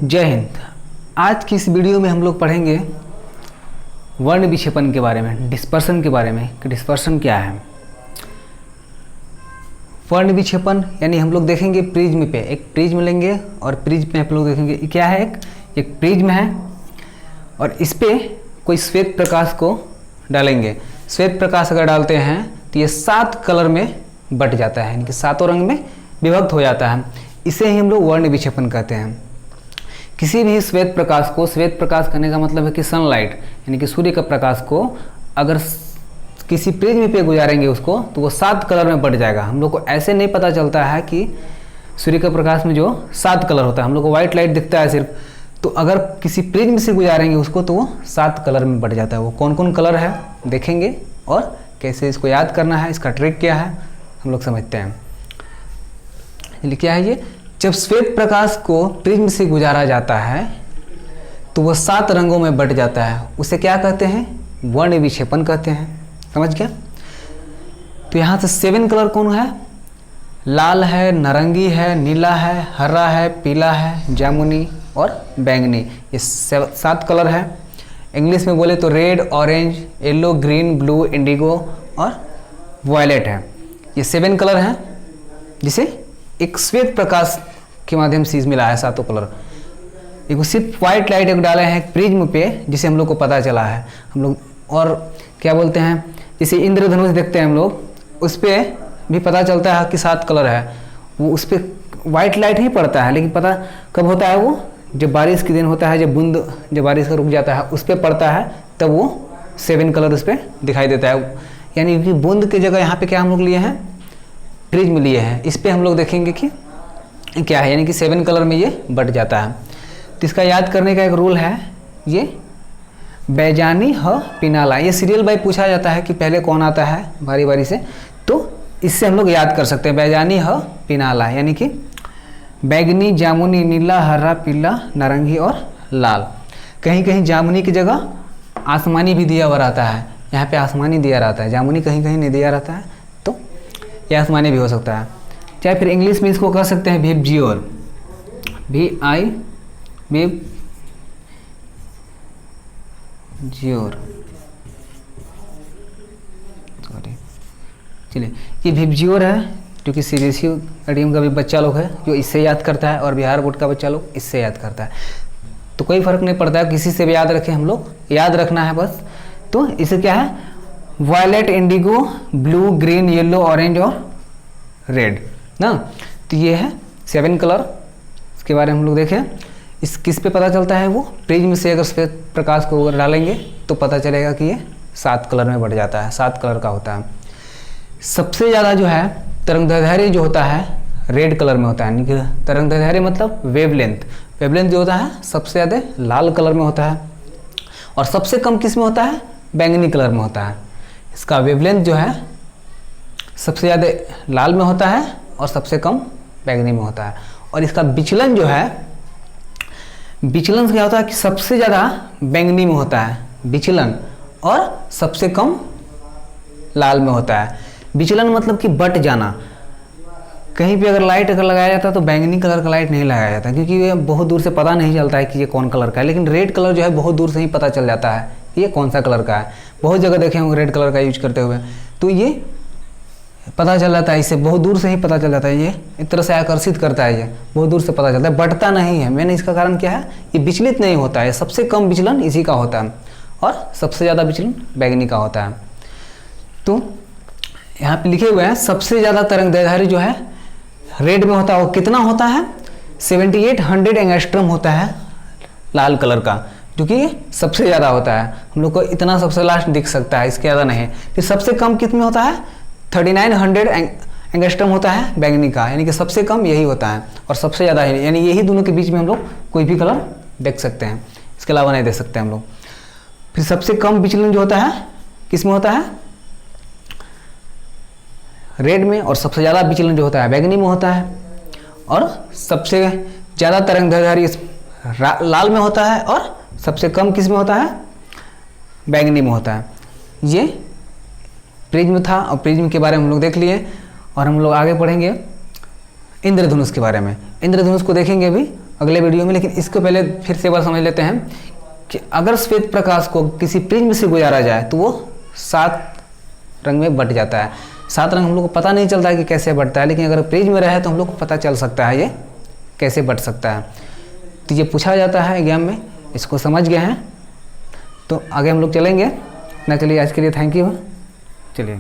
जय हिंद। आज की इस वीडियो में हम लोग पढ़ेंगे वर्ण विक्षेपण के बारे में, डिस्पर्सन के बारे में कि डिस्पर्सन क्या है। वर्ण विक्षेपण यानी हम लोग देखेंगे प्रिज्म पे, एक प्रिज्म लेंगे और प्रिज्म पे आप लोग देखेंगे क्या है, एक प्रिज्म है और इस पे कोई श्वेत प्रकाश को डालेंगे। श्वेत प्रकाश अगर डालते हैं तो ये 7 कलर में बट जाता है, यानी कि 7 रंग में विभक्त हो जाता है। इसे ही हम लोग वर्ण विक्षेपण कहते हैं। किसी भी श्वेत प्रकाश को, श्वेत प्रकाश करने का मतलब है कि सनलाइट यानी कि सूर्य का प्रकाश को अगर किसी प्रिज्म पे गुजारेंगे उसको तो वो 7 कलर में बट जाएगा। हम लोग को ऐसे नहीं पता चलता है कि सूर्य के प्रकाश में जो 7 कलर होता है, हम लोग को व्हाइट लाइट दिखता है सिर्फ, तो अगर किसी प्रिज्म से गुजारेंगे उसको तो वो 7 कलर में बट जाता है। वो कौन कौन कलर है देखेंगे और कैसे इसको याद करना है, इसका ट्रिक क्या है हम लोग समझते हैं। इसलिए क्या है ये, जब श्वेत प्रकाश को प्रिज्म से गुजारा जाता है तो वह 7 रंगों में बट जाता है। उसे क्या कहते हैं, वर्ण विक्षेपण कहते हैं। समझ गया। तो यहाँ से 7 कलर कौन है, लाल है, नारंगी है, नीला है, हरा है, पीला है, जामुनी और बैंगनी, ये 7 कलर है। इंग्लिश में बोले तो red, orange, yellow, green, blue, Indigo और वॉयलेट है। ये 7 कलर हैं जिसे एक श्वेत प्रकाश के माध्यम से मिला है 7 कलर। एक सिर्फ व्हाइट लाइट एक डाले हैं प्रिज्म पे जिसे हम लोग को पता चला है। हम लोग और क्या बोलते हैं, जैसे इंद्रधनुष देखते हैं हम लोग, उस पर भी पता चलता है कि 7 कलर है। वो उस पर व्हाइट लाइट ही पड़ता है, लेकिन पता कब होता है, वो जब बारिश के दिन होता है, जब बारिश का रुक जाता है उस पर पड़ता है, तब वो 7 कलर उस पर दिखाई देता है। यानी कि बूंद की जगह यहाँ पे क्या हम लोग लिए हैं, प्रिज्म लिए हैं। इस पे हम लोग देखेंगे कि क्या है, यानी कि 7 कलर में ये बट जाता है। तो इसका याद करने का एक रूल है, ये बैजानी ह पिनाला, ये सीरियल बाई पूछा जाता है कि पहले कौन आता है बारी बारी से, तो इससे हम लोग याद कर सकते हैं। बैजानी ह पिनाला यानी कि बैगनी, जामुनी, नीला, हरा, पीला, नारंगी और लाल। कहीं कहीं जामुनी की जगह आसमानी भी दिया हुआ रहता है, यहाँ पे आसमानी दिया रहता है, जामुनी कहीं कहीं नहीं दिया रहता है, तो ये आसमानी भी हो सकता है। चाहे फिर इंग्लिश में इसको कह सकते हैं विबजियोर, विबजियोर, सॉरी, चलिए ये विबजियोर है, जो कि सीबीएसई मीडियम का भी बच्चा लोग है जो इससे याद करता है और बिहार बोर्ड का बच्चा लोग इससे याद करता है। तो कोई फर्क नहीं पड़ता है, किसी से भी याद रखें, हम लोग याद रखना है बस। तो इसे क्या है, violet, indigo, blue, green, yellow, orange और रेड ना। तो ये है 7 कलर, इसके बारे में हम लोग देखें। इस किस पे पता चलता है, वो प्रिज्म से अगर श्वेत प्रकाश को अगर डालेंगे तो पता चलेगा कि ये 7 कलर में बढ़ जाता है, 7 कलर का होता है। सबसे ज़्यादा जो है तरंगदैर्घ्य जो होता है रेड कलर में होता है, यानी कि तरंगदैर्घ्य मतलब वेवलेंथ, वेवलेंथ जो होता है सबसे ज़्यादा लाल कलर में होता है और सबसे कम किस में होता है, बैंगनी कलर में होता है। इसका वेवलेंथ जो है सबसे ज़्यादा लाल में होता है और सबसे कम बैंगनी में होता है। और इसका विचलन जो है, विचलन क्या होता है कि सबसे ज़्यादा बैंगनी में होता है विचलन और सबसे कम लाल में होता है। विचलन मतलब कि बट जाना, कहीं भी अगर लाइट अगर लगाया जाता है तो बैंगनी कलर का लाइट नहीं लगाया जाता, क्योंकि ये बहुत दूर से पता नहीं चलता है कि ये कौन कलर का है। लेकिन रेड कलर जो है बहुत दूर से ही पता चल जाता है कि ये कौन सा कलर का है। बहुत जगह देखे होंगे रेड कलर का यूज करते हुए, तो ये पता चल जाता है, इससे बहुत दूर से ही पता चल जाता है। ये एक तरह से आकर्षित करता है, ये बहुत दूर से पता चलता है, बढ़ता नहीं है। मैंने इसका कारण क्या है, ये विचलित नहीं होता है, सबसे कम विचलन इसी का होता है और सबसे ज़्यादा विचलन बैंगनी का होता है। तो यहाँ पे लिखे हुए हैं सबसे ज़्यादा तरंगदैर्घ्य जो है रेड में होता है। वो कितना होता है, 7800 एंगस्ट्रॉम होता है लाल कलर का, जो कि सबसे ज़्यादा होता है। हम लोग को इतना सबसे लास्ट दिख सकता है, इसके ज़्यादा नहीं। फिर सबसे कम कितने होता है, 3900 एंगस्ट्रॉम होता है बैंगनी का, यानी कि सबसे कम यही होता है और सबसे ज़्यादा है, यानी यही दोनों के बीच में हम लोग कोई भी कलर देख सकते हैं, इसके अलावा नहीं देख सकते हम लोग। फिर सबसे कम विचलन जो होता है किस में होता है, रेड में, और सबसे ज़्यादा विचलन जो होता है बैंगनी में होता है। और सबसे ज़्यादा तरंगदैर्घ्य लाल में होता है और सबसे कम किस में होता है, बैंगनी में होता है। ये प्रिज्म था और प्रिज्म के बारे में हम लोग देख लिए और हम लोग आगे पढ़ेंगे इंद्रधनुष के बारे में। इंद्रधनुष को देखेंगे अभी अगले वीडियो में, लेकिन इसको पहले फिर से एक बार समझ लेते हैं कि अगर श्वेत प्रकाश को किसी प्रिज्म से गुजारा जाए तो वो 7 रंग में बट जाता है। 7 रंग हम लोग को पता नहीं चलता है कि कैसे बटता है, लेकिन अगर प्रिज्म में रहे तो हम लोग को पता चल सकता है ये कैसे बट सकता है। तो ये पूछा जाता है एग्जाम में, इसको समझ गए हैं तो आगे हम लोग चलेंगे ना। चलिए आज के लिए थैंक यू। चलिए।